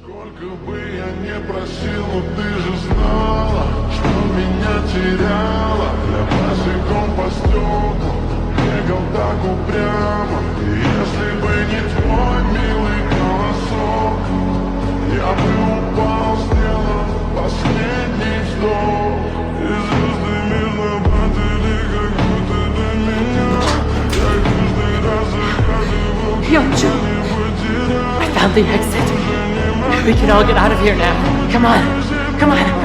Сколько бы я не просил, но ты же знала, что меня теряла. Я босиком по стеклам бегал так упрямо. И если бы не твой милый голосок, я бы упал, сделав последний вздох. И звезды мирно падали, как будто до меня. Я каждый раз загадывал, что-нибудь терял. I found the exit. We can all get out of here now. Come on. Come on.